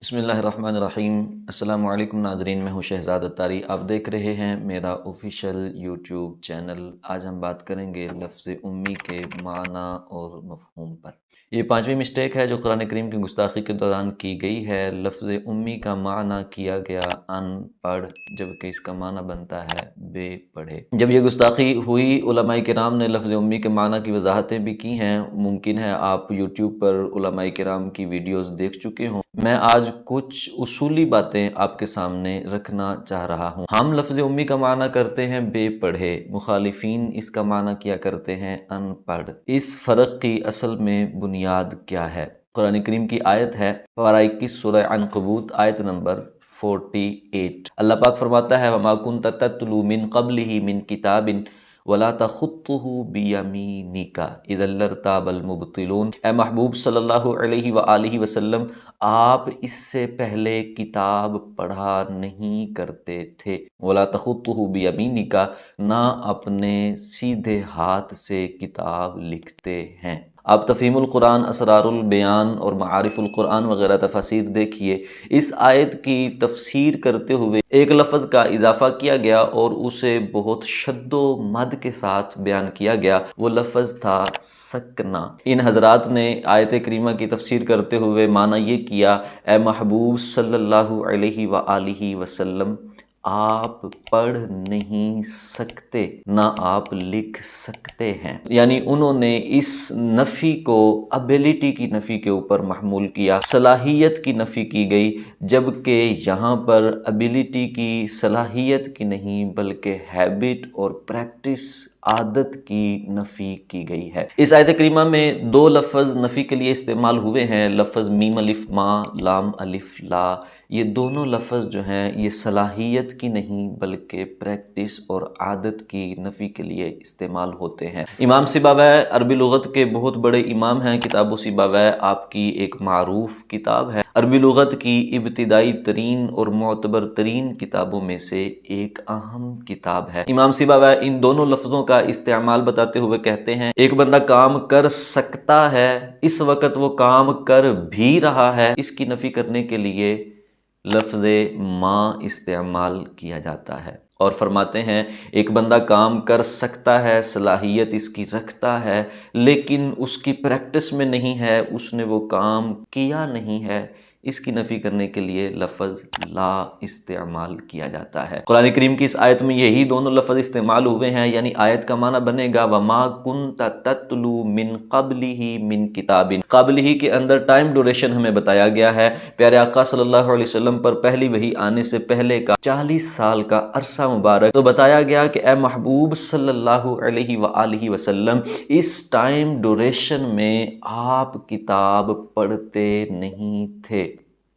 بسم اللہ الرحمن الرحیم۔ السلام علیکم ناظرین، میں ہوں شہزاد اتاری، آپ دیکھ رہے ہیں میرا آفیشیل یوٹیوب چینل۔ آج ہم بات کریں گے لفظ امی کے معنی اور مفہوم پر۔ یہ پانچویں مسٹیک ہے جو قرآن کریم کی گستاخی کے دوران کی گئی ہے۔ لفظ امی کا معنی کیا گیا ان پڑھ، جبکہ اس کا معنی بنتا ہے بے پڑھے۔ جب یہ گستاخی ہوئی، علماء کرام نے لفظ امی کے معنی کی وضاحتیں بھی کی ہیں۔ ممکن ہے آپ یوٹیوب پر علماء کرام کی ویڈیوز دیکھ چکے ہوں۔ میں آج کچھ اصولی باتیں آپ کے سامنے رکھنا چاہ رہا ہوں۔ ہم لفظ امی کا معنی کرتے ہیں بے پڑھے، مخالفین اس کا معنی کیا کرتے ہیں ان پڑھ۔ اس فرق کی اصل میں بنیاد کیا ہے؟ قرآن کریم کی آیت ہے پارہ 21 سورہ عنکبوت، آیت نمبر 48۔ اللہ پاک فرماتا ہے وَمَا كُنْتَ تَتْلُو مِن قَبْلِهِ مِن كِتَابٍ وَلَا تَخُطُّهُ بِيَمِينِكَ إِذًا لَارْتَابَ الْمُبْطِلُونَ۔ اے محبوب صلی اللہ علیہ وآلہ وسلم، آپ اس سے پہلے کتاب پڑھا نہیں کرتے تھے۔ وَلَا تَخُطُّهُ بِيَمِينِكَ، نہ اپنے سیدھے ہاتھ سے کتاب لکھتے ہیں۔ آپ تفہیم القرآن، اسرار البیان اور معارف القرآن وغیرہ تفاسیر دیکھیے۔ اس آیت کی تفسیر کرتے ہوئے ایک لفظ کا اضافہ کیا گیا اور اسے بہت شد و مد کے ساتھ بیان کیا گیا۔ وہ لفظ تھا سکنا۔ ان حضرات نے آیت کریمہ کی تفسیر کرتے ہوئے معنی یہ کیا، اے محبوب صلی اللہ علیہ وآلہ وسلم، آپ پڑھ نہیں سکتے، نہ آپ لکھ سکتے ہیں۔ یعنی انہوں نے اس نفی کو ابیلٹی کی نفی کے اوپر محمول کیا، صلاحیت کی نفی کی گئی، جبکہ یہاں پر ابیلٹی کی، صلاحیت کی نہیں بلکہ ہیبٹ اور پریکٹس، عادت کی نفی کی گئی ہے۔ اس آیت کریمہ میں دو لفظ نفی کے لیے استعمال ہوئے ہیں، لفظ میم الف ما، لام الف لا۔ یہ دونوں لفظ جو ہیں یہ صلاحیت کی نہیں بلکہ پریکٹس اور عادت کی نفی کے لیے استعمال ہوتے ہیں۔ امام سیبویہ عربی لغت کے بہت بڑے امام ہیں۔ کتاب سیبویہ آپ کی ایک معروف کتاب ہے، عربی لغت کی ابتدائی ترین اور معتبر ترین کتابوں میں سے ایک اہم کتاب ہے۔ امام سیبویہ ان دونوں لفظوں کا استعمال بتاتے ہوئے کہتے ہیں ایک بندہ کام کر سکتا ہے، اس وقت وہ کام کر بھی رہا ہے، اس کی نفی کرنے کے لیے لفظ ما استعمال کیا جاتا ہے، اور فرماتے ہیں ایک بندہ کام کر سکتا ہے، صلاحیت اس کی رکھتا ہے، لیکن اس کی پریکٹس میں نہیں ہے، اس نے وہ کام کیا نہیں ہے، اس کی نفی کرنے کے لیے لفظ لا استعمال کیا جاتا ہے۔ قرآن کریم کی اس آیت میں یہی دونوں لفظ استعمال ہوئے ہیں، یعنی آیت کا معنی بنے گا وَمَا كُنْتَ تَتْلُو مِن قَبْلِهِ مِن كِتَابٍ۔ قبلہ کے اندر ٹائم ڈوریشن ہمیں بتایا گیا ہے۔ پیارے آقا صلی اللہ علیہ وسلم پر پہلی وحی آنے سے پہلے کا 40 سال کا عرصہ مبارک تو بتایا گیا کہ اے محبوب صلی اللہ علیہ وآلہ وسلم، اس ٹائم ڈوریشن میں آپ کتاب پڑھتے نہیں تھے۔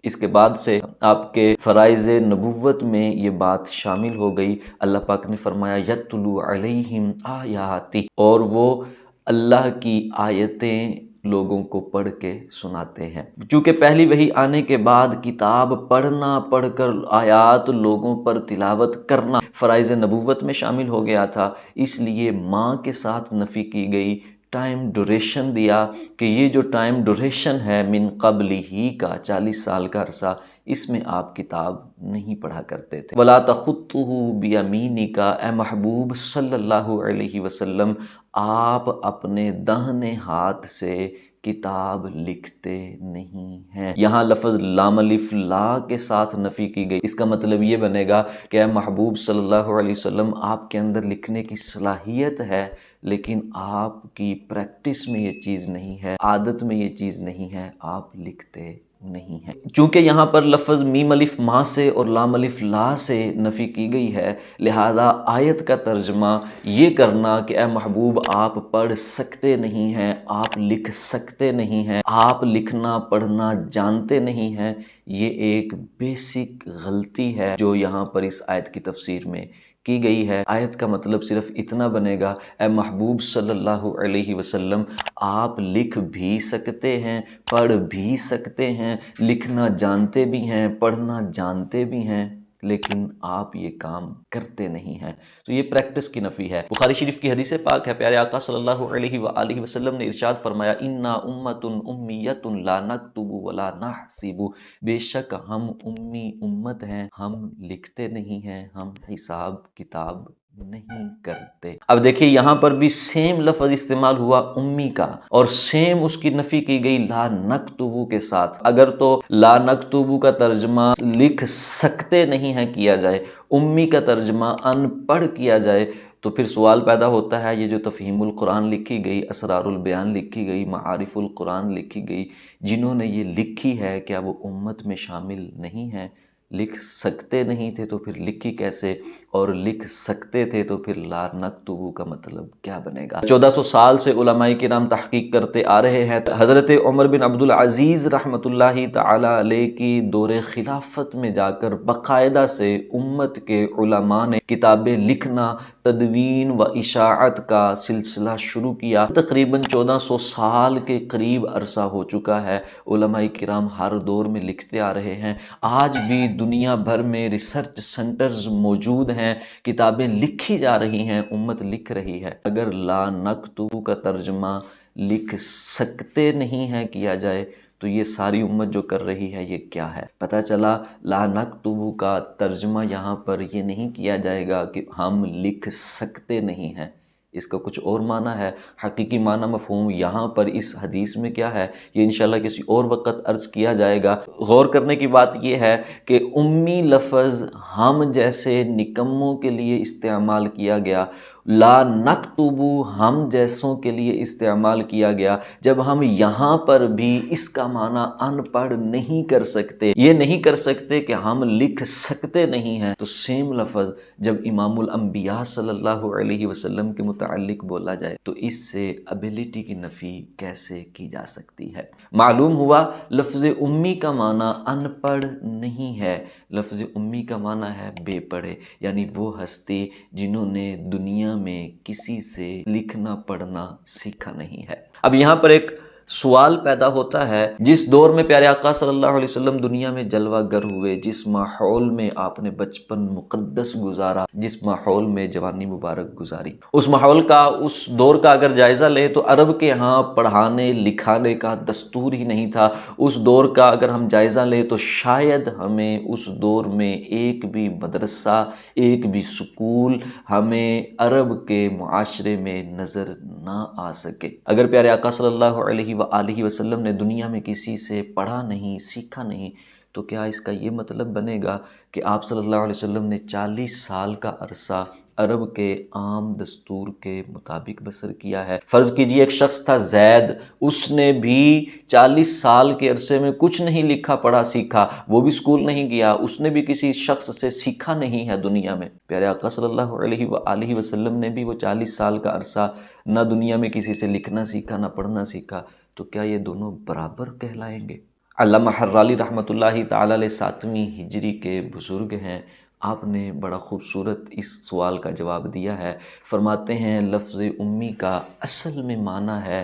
اس کے بعد سے آپ کے فرائض نبوت میں یہ بات شامل ہو گئی۔ اللہ پاک نے فرمایا یتلو علیہم آیاتی، اور وہ اللہ کی آیتیں لوگوں کو پڑھ کے سناتے ہیں۔ چونکہ پہلی وحی آنے کے بعد کتاب پڑھنا، پڑھ کر آیات لوگوں پر تلاوت کرنا فرائض نبوت میں شامل ہو گیا تھا، اس لیے ماں کے ساتھ نفی کی گئی، ٹائم ڈوریشن دیا کہ یہ جو ٹائم ڈوریشن ہے من قبل ہی کا 40 سال کا عرصہ، اس میں آپ کتاب نہیں پڑھا کرتے تھے۔ وَلَا تَخُطُّهُ بِيَمِينِكَ، اے محبوب صلی اللہ علیہ وسلم، آپ اپنے داہنے ہاتھ سے کتاب لکھتے نہیں ہیں۔ یہاں لفظ لام الف لا کے ساتھ نفی کی گئی، اس کا مطلب یہ بنے گا کہ اے محبوب صلی اللہ علیہ وسلم، آپ کے اندر لکھنے کی صلاحیت ہے، لیکن آپ کی پریکٹس میں یہ چیز نہیں ہے، عادت میں یہ چیز نہیں ہے، آپ لکھتے نہیں ہیں۔ چونکہ یہاں پر لفظ میم الف ما سے اور لام الف لا سے نفی کی گئی ہے، لہذا آیت کا ترجمہ یہ کرنا کہ اے محبوب آپ پڑھ سکتے نہیں ہیں، آپ لکھ سکتے نہیں ہیں، آپ لکھنا پڑھنا جانتے نہیں ہیں، یہ ایک بیسک غلطی ہے جو یہاں پر اس آیت کی تفسیر میں کی گئی ہے۔ آیت کا مطلب صرف اتنا بنے گا، اے محبوب صلی اللہ علیہ وسلم، آپ لکھ بھی سکتے ہیں، پڑھ بھی سکتے ہیں، لکھنا جانتے بھی ہیں، پڑھنا جانتے بھی ہیں، لیکن آپ یہ کام کرتے نہیں ہیں۔ تو یہ پریکٹس کی نفی ہے۔ بخاری شریف کی حدیث پاک ہے، پیارے آقا صلی اللہ علیہ وآلہ وسلم نے ارشاد فرمایا، انا امۃ امیۃ لا نکتب ولا نحسب، بے شک ہم امی امت ہیں، ہم لکھتے نہیں ہیں، ہم حساب کتاب نہیں کرتے۔ اب دیکھیے یہاں پر بھی سیم لفظ استعمال ہوا امی کا، اور سیم اس کی نفی کی گئی لا نکتبو کے ساتھ۔ اگر تو لا نکتبو کا ترجمہ لکھ سکتے نہیں ہیں کیا جائے، امی کا ترجمہ ان پڑھ کیا جائے، تو پھر سوال پیدا ہوتا ہے یہ جو تفہیم القرآن لکھی گئی، اسرار البیان لکھی گئی، معارف القرآن لکھی گئی، جنہوں نے یہ لکھی ہے کیا وہ امت میں شامل نہیں ہیں؟ لکھ سکتے نہیں تھے تو پھر لکھی کیسے؟ اور لکھ سکتے تھے تو پھر لا نکتبو کا مطلب کیا بنے گا؟ 1400 سال سے علماء کرام تحقیق کرتے آ رہے ہیں۔ حضرت عمر بن عبدالعزیز رحمۃ اللہ تعالی علیہ کی دور خلافت میں جا کر باقاعدہ سے امت کے علماء نے کتابیں لکھنا، تدوین و اشاعت کا سلسلہ شروع کیا۔ تقریباً 1400 سال کے قریب عرصہ ہو چکا ہے، علماء کرام ہر دور میں لکھتے آ رہے ہیں۔ آج بھی دنیا بھر میں ریسرچ سینٹرز موجود ہیں، کتابیں لکھی جا رہی ہیں، امت لکھ رہی ہے۔ اگر لا نکتب کا ترجمہ لکھ سکتے نہیں ہیں کیا جائے تو یہ ساری امت جو کر رہی ہے یہ کیا ہے؟ پتہ چلا لا نکتب کا ترجمہ یہاں پر یہ نہیں کیا جائے گا کہ ہم لکھ سکتے نہیں ہیں، اس کا کچھ اور معنی ہے۔ حقیقی معنی مفہوم یہاں پر اس حدیث میں کیا ہے یہ انشاءاللہ کسی اور وقت عرض کیا جائے گا۔ غور کرنے کی بات یہ ہے کہ امی لفظ ہم جیسے نکموں کے لیے استعمال کیا گیا، لا نکتبو ہم جیسوں کے لیے استعمال کیا گیا، جب ہم یہاں پر بھی اس کا معنی ان پڑھ نہیں کر سکتے، یہ نہیں کر سکتے کہ ہم لکھ سکتے نہیں ہیں، تو سیم لفظ جب امام الانبیاء صلی اللہ علیہ وسلم کے متعلق بولا جائے تو اس سے ابیلٹی کی نفی کیسے کی جا سکتی ہے؟ معلوم ہوا لفظ امی کا معنی ان پڑھ نہیں ہے، لفظ امی کا معنی ہے بے پڑھے، یعنی وہ ہستی جنہوں نے دنیا میں کسی سے لکھنا پڑھنا سیکھا نہیں ہے۔ اب یہاں پر ایک سوال پیدا ہوتا ہے، جس دور میں پیارے آقا صلی اللہ علیہ وسلم دنیا میں جلوہ گر ہوئے، جس ماحول میں آپ نے بچپن مقدس گزارا، جس ماحول میں جوانی مبارک گزاری، اس ماحول کا، اس دور کا اگر جائزہ لیں تو عرب کے ہاں پڑھانے لکھانے کا دستور ہی نہیں تھا۔ اس دور کا اگر ہم جائزہ لیں تو شاید ہمیں اس دور میں ایک بھی مدرسہ، ایک بھی سکول ہمیں عرب کے معاشرے میں نظر نہ آ سکے۔ اگر پیارے آقا صلی اللہ علیہ وآلہ وسلم نے دنیا میں کسی سے پڑھا نہیں، سیکھا نہیں، تو کیا اس کا یہ مطلب بنے گا کہ آپ صلی اللہ علیہ وسلم نے 40 سال کا عرصہ عرب کے عام دستور کے مطابق بسر کیا ہے؟ فرض کیجئے ایک شخص تھا زید، اس نے بھی 40 سال کے عرصے میں کچھ نہیں لکھا پڑھا سیکھا، وہ بھی سکول نہیں گیا، اس نے بھی کسی شخص سے سیکھا نہیں ہے دنیا میں۔ پیارے آقا صلی اللہ علیہ وآلہ وسلم نے بھی وہ 40 سال کا عرصہ نہ دنیا میں کسی سے لکھنا سیکھا نہ پڑھنا سیکھا، تو کیا یہ دونوں برابر کہلائیں گے؟ علامہ حرالی رحمۃ اللہ تعالی علیہ 7ویں ہجری کے بزرگ ہیں، آپ نے بڑا خوبصورت اس سوال کا جواب دیا ہے۔ فرماتے ہیں لفظ امی کا اصل میں معنی ہے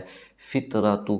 فطرتہ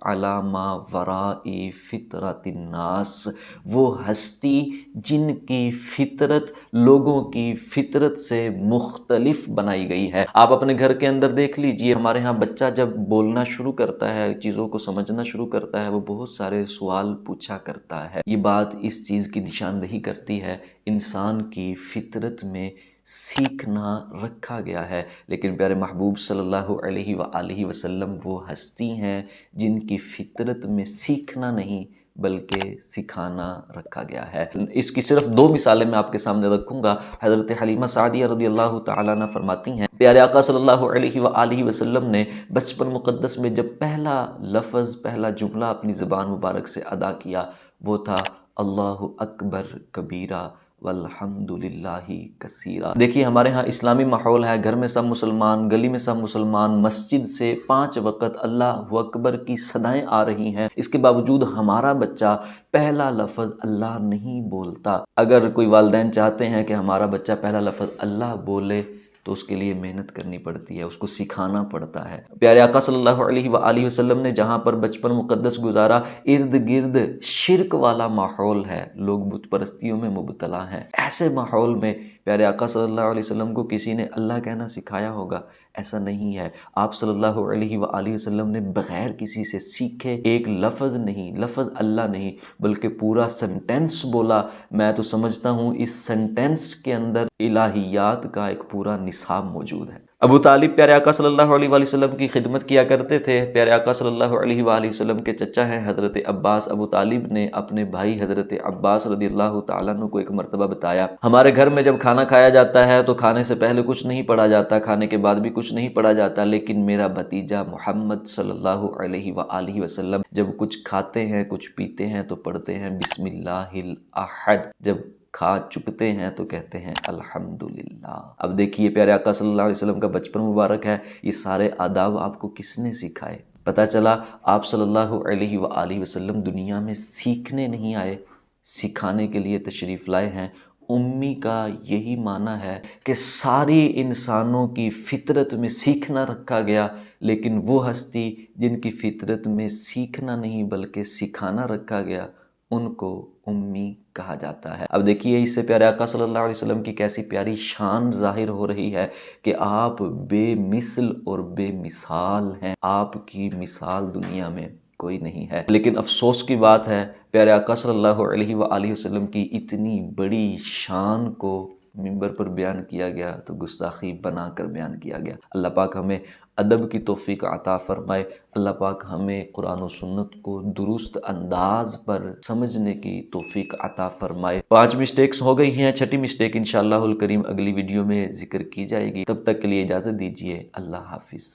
علی ما وراء فطرت الناس، وہ ہستی جن کی فطرت لوگوں کی فطرت سے مختلف بنائی گئی ہے۔ آپ اپنے گھر کے اندر دیکھ لیجئے، ہمارے ہاں بچہ جب بولنا شروع کرتا ہے، چیزوں کو سمجھنا شروع کرتا ہے، وہ بہت سارے سوال پوچھا کرتا ہے۔ یہ بات اس چیز کی نشاندہی کرتی ہے انسان کی فطرت میں سیکھنا رکھا گیا ہے، لیکن پیارے محبوب صلی اللہ علیہ وآلہ وسلم وہ ہستی ہیں جن کی فطرت میں سیکھنا نہیں بلکہ سکھانا رکھا گیا ہے۔ اس کی صرف 2 مثالیں میں آپ کے سامنے رکھوں گا۔ حضرت حلیمہ سعدیہ رضی اللہ تعالیٰ عنہ فرماتی ہیں، پیارے آقا صلی اللہ علیہ وآلہ وسلم نے بچپن مقدس میں جب پہلا لفظ، پہلا جملہ اپنی زبان مبارک سے ادا کیا، وہ تھا اللہ اکبر کبیرہ والحمد للہ کثیرہ۔ دیکھیے ہمارے ہاں اسلامی ماحول ہے، گھر میں سب مسلمان، گلی میں سب مسلمان، مسجد سے 5 وقت اللہ اکبر کی صدائیں آ رہی ہیں، اس کے باوجود ہمارا بچہ پہلا لفظ اللہ نہیں بولتا۔ اگر کوئی والدین چاہتے ہیں کہ ہمارا بچہ پہلا لفظ اللہ بولے، تو اس کے لیے محنت کرنی پڑتی ہے، اس کو سکھانا پڑتا ہے۔ پیارے آقا صلی اللہ علیہ وآلہ وسلم نے جہاں پر بچپن مقدس گزارا، ارد گرد شرک والا ماحول ہے، لوگ بت پرستیوں میں مبتلا ہیں، ایسے ماحول میں پیارے آقا صلی اللہ علیہ وسلم کو کسی نے اللہ کہنا سکھایا ہوگا؟ ایسا نہیں ہے۔ آپ صلی اللہ علیہ وآلہ وسلم نے بغیر کسی سے سیکھے ایک لفظ نہیں، لفظ اللہ نہیں بلکہ پورا سنٹینس بولا۔ میں تو سمجھتا ہوں اس سنٹینس کے اندر الہیات کا ایک پورا نصاب موجود ہے۔ ابو طالب پیارے آقا صلی اللہ علیہ وآلہ وسلم کی خدمت کیا کرتے تھے۔ پیارے آقا صلی اللہ علیہ وآلہ وسلم کے چچا ہیں حضرت عباس۔ ابو طالب نے اپنے بھائی حضرت عباس رضی اللہ تعالیٰ عنہ کو ایک مرتبہ بتایا، ہمارے گھر میں جب کھانا کھایا جاتا ہے تو کھانے سے پہلے کچھ نہیں پڑھا جاتا، کھانے کے بعد بھی کچھ نہیں پڑھا جاتا، لیکن میرا بھتیجا محمد صلی اللہ علیہ وآلہ وسلم جب کچھ کھاتے ہیں کچھ پیتے ہیں تو پڑھتے ہیں بسم اللہ الاحد، جب کھا چکتے ہیں تو کہتے ہیں الحمدللہ۔ اب دیکھیے پیارے آقا صلی اللہ علیہ وسلم کا بچپن مبارک ہے، یہ سارے آداب آپ کو کس نے سکھائے؟ پتہ چلا آپ صلی اللہ علیہ وآلہ وسلم دنیا میں سیکھنے نہیں آئے، سکھانے کے لیے تشریف لائے ہیں۔ امی کا یہی معنی ہے کہ ساری انسانوں کی فطرت میں سیکھنا رکھا گیا، لیکن وہ ہستی جن کی فطرت میں سیکھنا نہیں بلکہ سکھانا رکھا گیا ان کو امی کہا جاتا ہے۔ اب دیکھیے اس سے پیارے آقا صلی اللہ علیہ وسلم کی کیسی پیاری شان ظاہر ہو رہی ہے کہ آپ بے مثل اور بے مثال ہیں، آپ کی مثال دنیا میں کوئی نہیں ہے۔ لیکن افسوس کی بات ہے پیارے آقا صلی اللہ علیہ وآلہ وسلم کی اتنی بڑی شان کو منبر پر بیان کیا گیا تو گستاخی بنا کر بیان کیا گیا۔ اللہ پاک ہمیں ادب کی توفیق عطا فرمائے، اللہ پاک ہمیں قرآن و سنت کو درست انداز پر سمجھنے کی توفیق عطا فرمائے۔ 5 مسٹیکس ہو گئی ہیں، 6ٹھی مسٹیک انشاءاللہ الکریم اگلی ویڈیو میں ذکر کی جائے گی۔ تب تک کے لیے اجازت دیجیے، اللہ حافظ۔